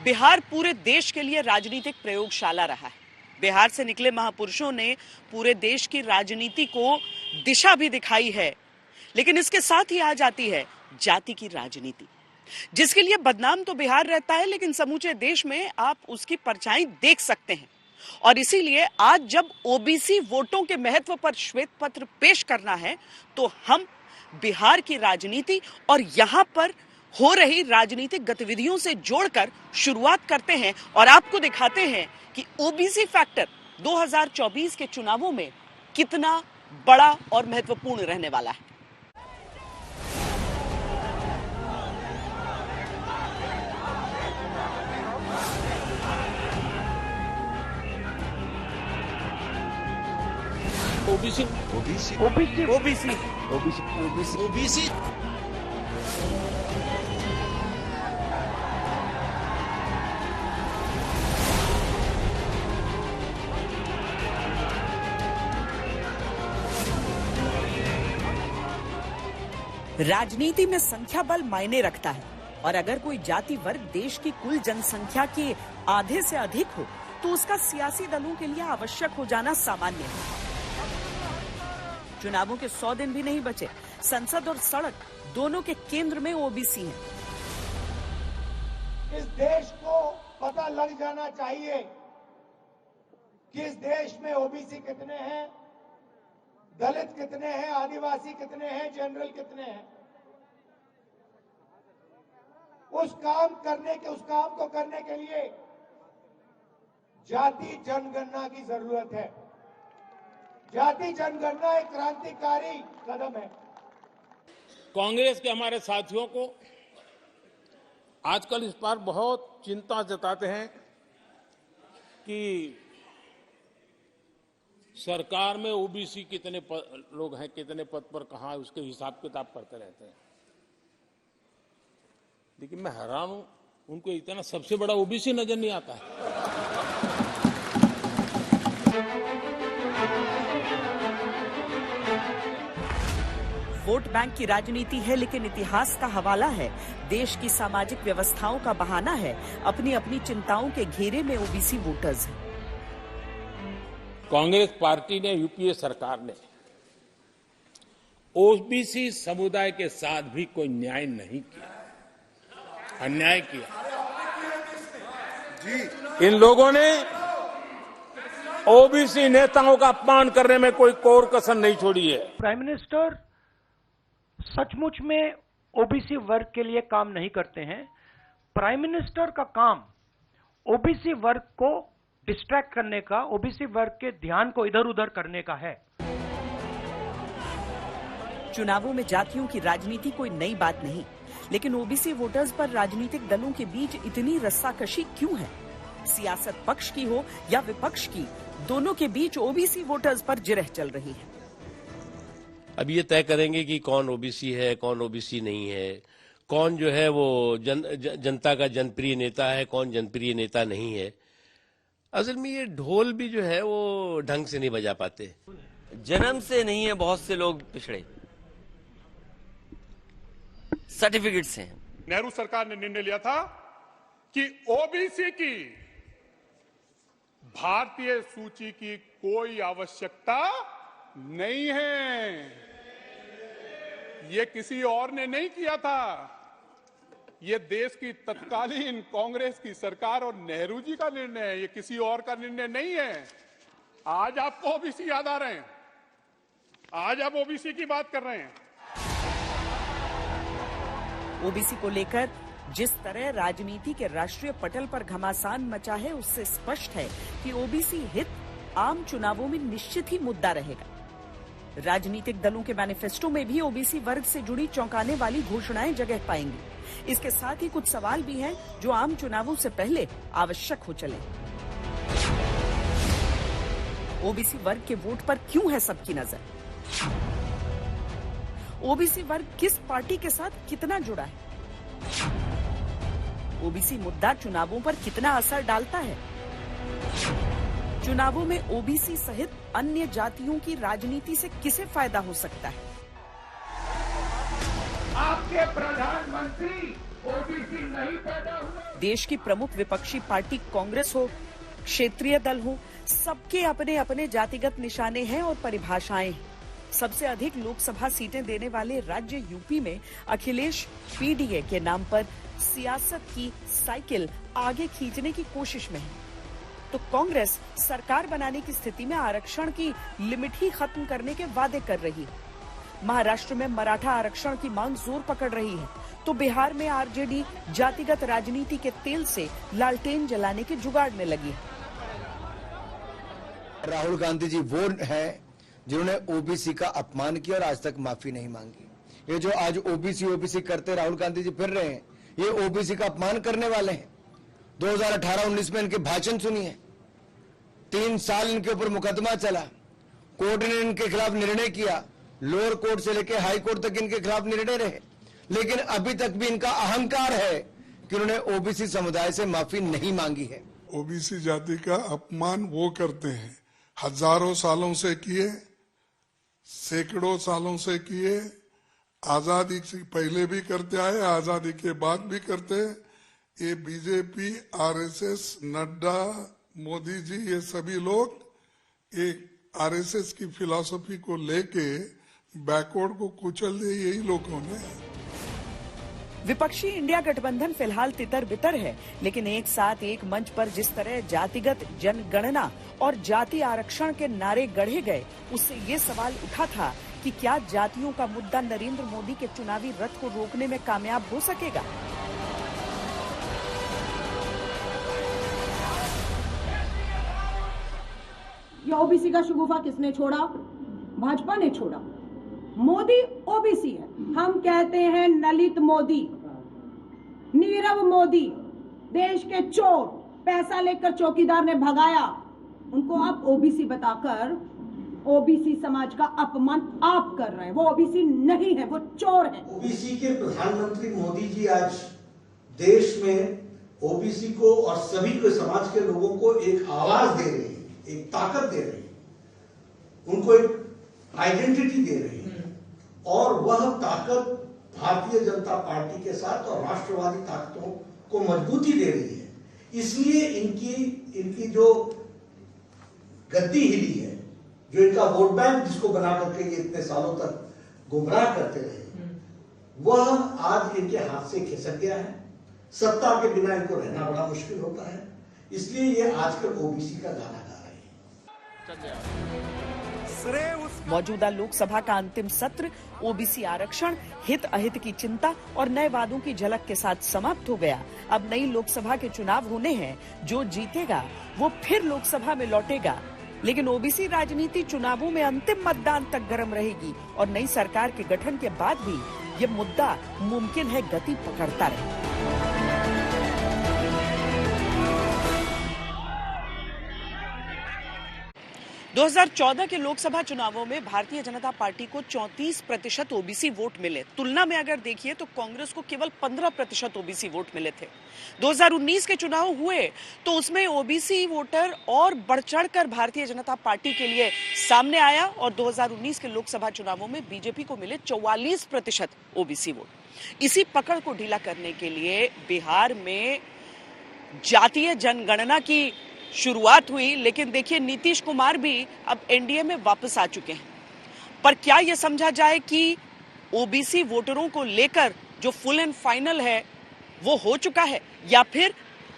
बिहार पूरे देश के लिए राजनीतिक प्रयोगशाला रहा है। बिहार से निकले महापुरुषों ने पूरे देश की राजनीति को दिशा भी दिखाई है। लेकिन इसके साथ ही आ जाती है जाति की राजनीति, जिसके लिए बदनाम तो बिहार रहता है, लेकिन समूचे देश में आप उसकी परछाई देख सकते हैं। और इसीलिए आज जब ओबीसी वोटों के महत्व पर श्वेत पत्र पेश करना है, तो हम बिहार की राजनीति और यहां पर हो रही राजनीतिक गतिविधियों से जोड़कर शुरुआत करते हैं और आपको दिखाते हैं कि ओबीसी फैक्टर 2024 के चुनावों में कितना बड़ा और महत्वपूर्ण रहने वाला है। OBC OBC OBC OBC OBC OBC राजनीति में संख्या बल मायने रखता है और अगर कोई जाति वर्ग देश की कुल जनसंख्या के आधे से अधिक हो तो उसका सियासी दलों के लिए आवश्यक हो जाना सामान्य है। चुनावों के 100 दिन भी नहीं बचे, संसद और सड़क दोनों के केंद्र में ओबीसी हैं। इस देश को पता लग जाना चाहिए कि इस देश में ओबीसी कितने हैं, दलित कितने हैं, आदिवासी कितने हैं, जनरल कितने हैं। उस काम को करने के लिए जाति जनगणना की जरूरत है। जाति जनगणना एक क्रांतिकारी कदम है। कांग्रेस के हमारे साथियों को आजकल इस पर बहुत चिंता जताते हैं कि सरकार में ओबीसी कितने लोग हैं, कितने पद पर कहां, उसके हिसाब किताब करते रहते हैं। लेकिन मैं हैरान हूं, उनको इतना सबसे बड़ा ओबीसी नजर नहीं आता है। वोट बैंक की राजनीति है, लेकिन इतिहास का हवाला है। देश की सामाजिक व्यवस्थाओं का बहाना है। अपनी अपनी चिंताओं के घेरे में ओबीसी वोटर्स हैं। कांग्रेस पार्टी ने, यूपीए सरकार ने ओबीसी समुदाय के साथ भी कोई न्याय नहीं किया, अन्याय किया। इन लोगों ने ओबीसी नेताओं का अपमान करने में कोई कोर कसर नहीं छोड़ी है। प्राइम मिनिस्टर सचमुच में ओबीसी वर्ग के लिए काम नहीं करते हैं। प्राइम मिनिस्टर का काम ओबीसी वर्ग को डिस्ट्रैक्ट करने का, ओबीसी वर्ग के ध्यान को इधर उधर करने का है। चुनावों में जातियों की राजनीति कोई नई बात नहीं, लेकिन ओबीसी वोटर्स पर राजनीतिक दलों के बीच इतनी रस्साकशी क्यों है? सियासत पक्ष की हो या विपक्ष की, दोनों के बीच ओबीसी वोटर्स पर जिरह चल रही है। अब ये तय करेंगे कि कौन ओबीसी है, कौन ओबीसी नहीं है, कौन जो है वो जनता का जनप्रिय नेता है, कौन जनप्रिय नेता नहीं है। असल में ये ढोल भी जो है वो ढंग से नहीं बजा पाते। जन्म से नहीं है, बहुत से लोग पिछड़े सर्टिफिकेट से हैं। नेहरू सरकार ने निर्णय लिया था कि ओबीसी की भारतीय सूची की कोई आवश्यकता नहीं है। ये किसी और ने नहीं किया था, ये देश की तत्कालीन कांग्रेस की सरकार और नेहरू जी का निर्णय है, ये किसी और का निर्णय नहीं है। आज आपको ओबीसी याद आ रहे हैं, आज आप ओबीसी की बात कर रहे हैं। ओबीसी को लेकर जिस तरह राजनीति के राष्ट्रीय पटल पर घमासान मचा है, उससे स्पष्ट है कि ओबीसी हित आम चुनावों में निश्चित ही मुद्दा रहेगा। राजनीतिक दलों के मैनिफेस्टो में भी ओबीसी वर्ग से जुड़ी चौंकाने वाली घोषणाएं जगह पाएंगी। इसके साथ ही कुछ सवाल भी हैं जो आम चुनावों से पहले आवश्यक हो चले। ओबीसी वर्ग के वोट पर क्यों है सबकी नजर? ओबीसी वर्ग किस पार्टी के साथ कितना जुड़ा है? ओबीसी मुद्दा चुनावों पर कितना असर डालता है? चुनावों में ओबीसी सहित अन्य जातियों की राजनीति से किसे फायदा हो सकता है? आपके प्रधानमंत्री देश की प्रमुख विपक्षी पार्टी कांग्रेस हो, क्षेत्रीय दल हो, सबके अपने अपने जातिगत निशाने हैं और परिभाषाएं हैं। सबसे अधिक लोकसभा सीटें देने वाले राज्य यूपी में अखिलेश पीडीए के नाम पर सियासत की साइकिल आगे खींचने की कोशिश में है, तो कांग्रेस सरकार बनाने की स्थिति में आरक्षण की लिमिट ही खत्म करने के वादे कर रही है। महाराष्ट्र में मराठा आरक्षण की मांग जोर पकड़ रही है, तो बिहार में आरजेडी जातिगत राजनीति के तेल से लालटेन जलाने के जुगाड़ में लगी है। राहुल गांधी जी वो हैं जिन्होंने ओबीसी का अपमान किया और आज तक माफी नहीं मांगी। ये जो आज ओबीसी करते राहुल गांधी जी फिर रहे हैं, ये ओबीसी का अपमान करने वाले हैं। 2018-19 में इनके भाषण सुनिए, 3 साल इनके ऊपर मुकदमा चला, कोर्ट ने इनके खिलाफ निर्णय किया, लोअर कोर्ट से लेकर हाई कोर्ट तक इनके खिलाफ निर्णय रहे, लेकिन अभी तक भी इनका अहंकार है कि उन्होंने ओबीसी समुदाय से माफी नहीं मांगी है। ओबीसी जाति का अपमान वो करते हैं, हजारों सालों से किए, सैकड़ों सालों से किए, आजादी से पहले भी करते आए, आजादी के बाद भी करते। ये बीजेपी, आरएसएस, नड्डा, मोदी जी, ये सभी लोग एक आरएसएस की फिलॉसफी को लेके बैकवर्ड को कुचल दिए, यही लोगों ने। विपक्षी इंडिया गठबंधन फिलहाल तितर बितर है, लेकिन एक साथ एक मंच पर जिस तरह जातिगत जनगणना और जाति आरक्षण के नारे गढ़े गए, उससे ये सवाल उठा था कि क्या जातियों का मुद्दा नरेंद्र मोदी के चुनावी रथ को रोकने में कामयाब हो सकेगा। ये ओबीसी का शगुफा किसने छोड़ा? भाजपा ने छोड़ा। मोदी ओबीसी है, हम कहते हैं नलित मोदी, नीरव मोदी, देश के चोर, पैसा लेकर चौकीदार ने भगाया, उनको आप ओबीसी बताकर ओबीसी समाज का अपमान आप कर रहे हैं। वो ओबीसी नहीं है, वो चोर है। ओबीसी के प्रधानमंत्री मोदी जी आज देश में ओबीसी को और सभी को समाज के लोगों को एक आवाज दे रहे हैं, एक ताकत दे रहे हैं, उनको एक आइडेंटिटी दे रहे हैं, और वह ताकत भारतीय जनता पार्टी के साथ और राष्ट्रवादी ताकतों को मजबूती दे रही है। इसलिए इनकी जो गद्दी हिली है, जो इनका वोट बैंक जिसको बना करके ये इतने सालों तक गुमराह करते रहे, वह आज इनके हाथ से खिसक गया है। सत्ता के बिना इनको रहना बड़ा मुश्किल होता है, इसलिए ये आजकल ओबीसी का गाना गा रहे हैं। मौजूदा लोकसभा का अंतिम सत्र ओबीसी आरक्षण, हित अहित की चिंता और नए वादों की झलक के साथ समाप्त हो गया। अब नई लोकसभा के चुनाव होने हैं, जो जीतेगा वो फिर लोकसभा में लौटेगा। लेकिन ओबीसी राजनीति चुनावों में अंतिम मतदान तक गर्म रहेगी और नई सरकार के गठन के बाद भी ये मुद्दा मुमकिन है गति पकड़ता रहे। दो 2014 के लोकसभा चुनावों में भारतीय जनता पार्टी को 34% ओबीसी वोट मिले। तुलना में अगर देखिए तो कांग्रेस को केवल 15% ओबीसी वोट मिले थे। 2019 के चुनाव हुए तो उसमें ओबीसी वोटर और बढ़ चढ़कर भारतीय जनता पार्टी के लिए सामने आया और 2019 के लोकसभा चुनावों में बीजेपी को मिले 44% ओबीसी वोट। इसी पकड़ को ढीला करने के लिए बिहार में जातीय जनगणना की शुरुआत हुई, लेकिन देखिए नीतीश कुमार भी अब एनडीए में वापस आ चुके हैं। पर क्या यह समझा जाए कि ओबीसी वोटरों को लेकर जो फुल एंड फाइनल है वो हो चुका है, या फिर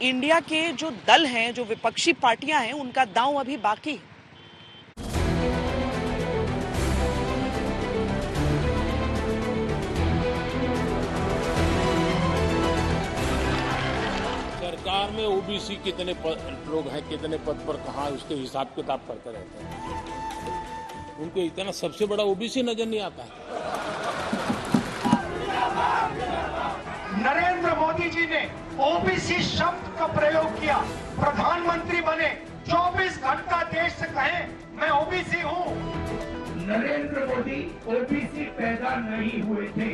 इंडिया के जो दल हैं, जो विपक्षी पार्टियां हैं, उनका दांव अभी बाकी है? सरकार में ओबीसी कितने लोग हैं, कितने पद पर कहाँ, उसके हिसाब किताब करते रहते हैं। उनको इतना सबसे बड़ा ओबीसी नजर नहीं आता है। नरेंद्र मोदी जी ने ओबीसी शब्द का प्रयोग किया, प्रधानमंत्री बने, 24 घंटा देश से कहें मैं ओबीसी हूं। नरेंद्र मोदी ओबीसी पैदा नहीं हुए थे।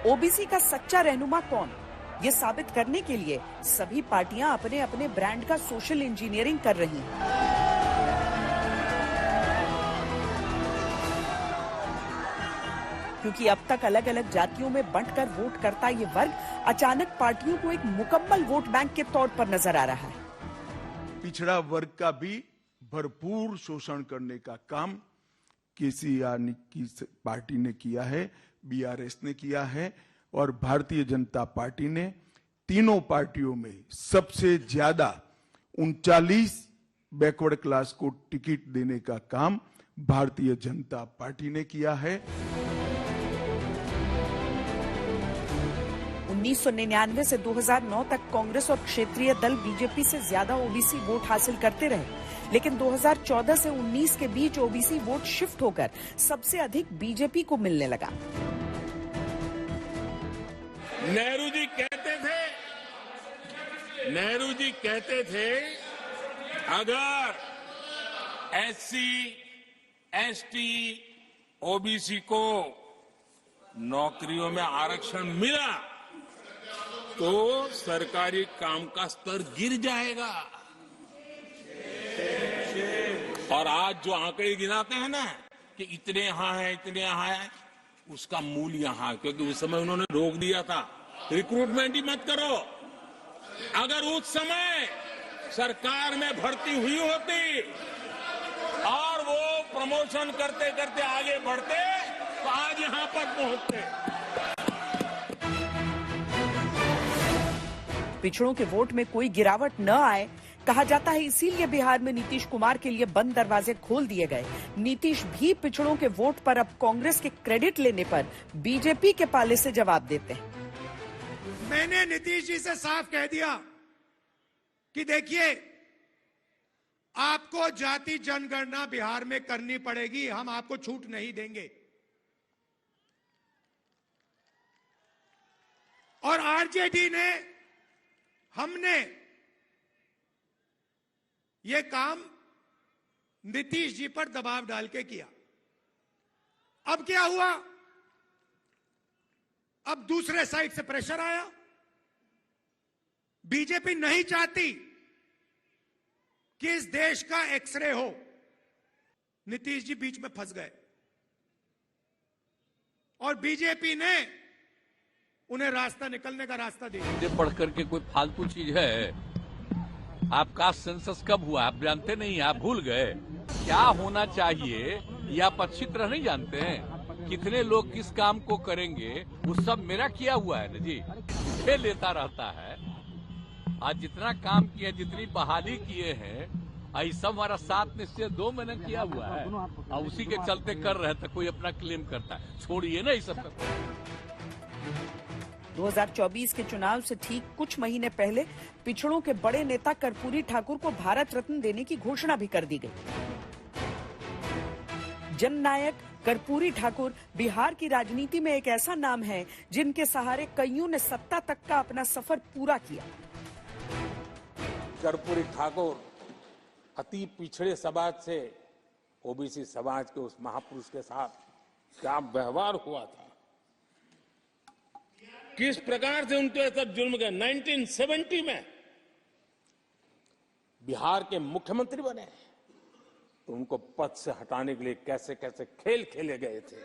ओबीसी का सच्चा रहनुमा कौन? ये साबित करने के लिए सभी पार्टियां अपने अपने ब्रांड का सोशल इंजीनियरिंग कर रही हैं। क्योंकि अब तक अलग अलग जातियों में बंटकर वोट करता ये वर्ग अचानक पार्टियों को एक मुकम्मल वोट बैंक के तौर पर नजर आ रहा है। पिछड़ा वर्ग का भी भरपूर शोषण करने का काम केसीआर की पार्टी ने किया है, बीआरएस ने किया है और भारतीय जनता पार्टी ने तीनों पार्टियों में सबसे ज्यादा 39 बैकवर्ड क्लास को टिकट देने का काम भारतीय जनता पार्टी ने किया है। 1999 से 2009 तक कांग्रेस और क्षेत्रीय दल बीजेपी से ज्यादा ओबीसी वोट हासिल करते रहे, लेकिन 2014 से 19 के बीच ओबीसी वोट शिफ्ट होकर सबसे अधिक बीजेपी को मिलने लगा। नेहरू जी कहते थे अगर एससी, एसटी, ओबीसी को नौकरियों में आरक्षण मिला तो सरकारी काम का स्तर गिर जाएगा। और आज जो आंकड़े गिनाते हैं ना कि इतने यहां है, इतने यहां है, उसका मूल यहां है, क्योंकि उस समय उन्होंने रोक दिया था रिक्रूटमेंट ही मत करो। अगर उस समय सरकार में भर्ती हुई होती और वो प्रमोशन करते करते आगे बढ़ते तो आज यहां पर पहुंचते। पिछड़ों के वोट में कोई गिरावट न आए कहा जाता है, इसीलिए बिहार में नीतीश कुमार के लिए बंद दरवाजे खोल दिए गए। नीतीश भी पिछड़ों के वोट पर अब कांग्रेस के क्रेडिट लेने पर बीजेपी के पाले से जवाब देते हैं। मैंने नीतीश जी से साफ कह दिया कि देखिए, आपको जाति जनगणना बिहार में करनी पड़ेगी, हम आपको छूट नहीं देंगे। और आरजेडी ने, हमने ये काम नीतीश जी पर दबाव डाल के किया। अब क्या हुआ? अब दूसरे साइड से प्रेशर आया। बीजेपी नहीं चाहती कि इस देश का एक्सरे हो। नीतीश जी बीच में फंस गए और बीजेपी ने उन्हें रास्ता, निकलने का रास्ता दिया। पढ़ करके कोई फालतू चीज है? आपका सेंसस कब हुआ आप जानते नहीं, आप भूल गए क्या होना चाहिए, या आप अच्छी तरह नहीं जानते हैं। कितने लोग किस काम को करेंगे वो सब मेरा किया हुआ है ना जी, ये लेता रहता है। आज जितना काम किया, जितनी बहाली किए हैं, आई सब हमारा 7 निश्चय 2 महीने किया हुआ है और उसी के चलते कर रहे थे। कोई अपना क्लेम करता है, छोड़िए ना ये सब। 2024 के चुनाव से ठीक कुछ महीने पहले पिछड़ों के बड़े नेता कर्पूरी ठाकुर को भारत रत्न देने की घोषणा भी कर दी गई। जननायक कर्पूरी ठाकुर बिहार की राजनीति में एक ऐसा नाम है जिनके सहारे कईयों ने सत्ता तक का अपना सफर पूरा किया। कर्पूरी ठाकुर अति पिछड़े समाज से ओबीसी समाज के उस महापुरुष के साथ क्या व्यवहार हुआ था, किस प्रकार से उनके साथ जुल्म गए। 1970 में बिहार के मुख्यमंत्री बने तो उनको पद से हटाने के लिए कैसे कैसे खेल खेले गए थे।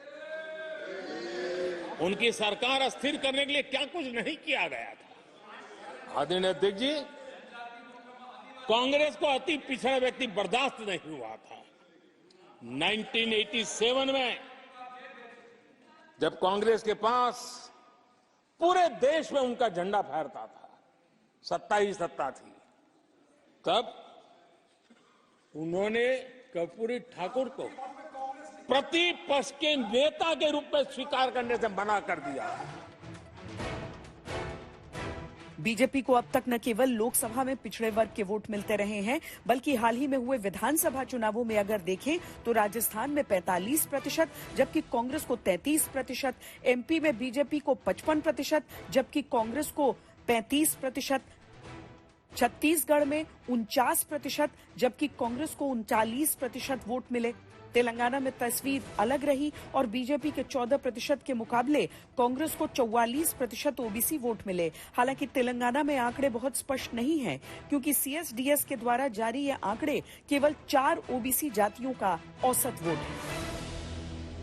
उनकी सरकार अस्थिर करने के लिए क्या कुछ नहीं किया गया था। आदरणीय अध्यक्ष जी, कांग्रेस को अति पिछड़ा व्यक्ति बर्दाश्त नहीं हुआ था। 1987 में जब कांग्रेस के पास पूरे देश में उनका झंडा फहरता था, सत्ता ही सत्ता थी, तब उन्होंने कर्पूरी ठाकुर को प्रतिपक्ष के नेता के रूप में स्वीकार करने से मना कर दिया। बीजेपी को अब तक न केवल लोकसभा में पिछड़े वर्ग के वोट मिलते रहे हैं, बल्कि हाल ही में हुए विधानसभा चुनावों में अगर देखें तो राजस्थान में 45%, जबकि कांग्रेस को 33%, एमपी में बीजेपी को 55%, जबकि कांग्रेस को 35%, छत्तीसगढ़ में 49%, जबकि कांग्रेस को 39% वोट मिले। तेलंगाना में तस्वीर अलग रही और बीजेपी के 14% के मुकाबले कांग्रेस को 44% ओबीसी वोट मिले। हालांकि तेलंगाना में आंकड़े बहुत स्पष्ट नहीं हैं, क्योंकि सीएसडीएस के द्वारा जारी ये आंकड़े केवल 4 ओबीसी जातियों का औसत वोट है।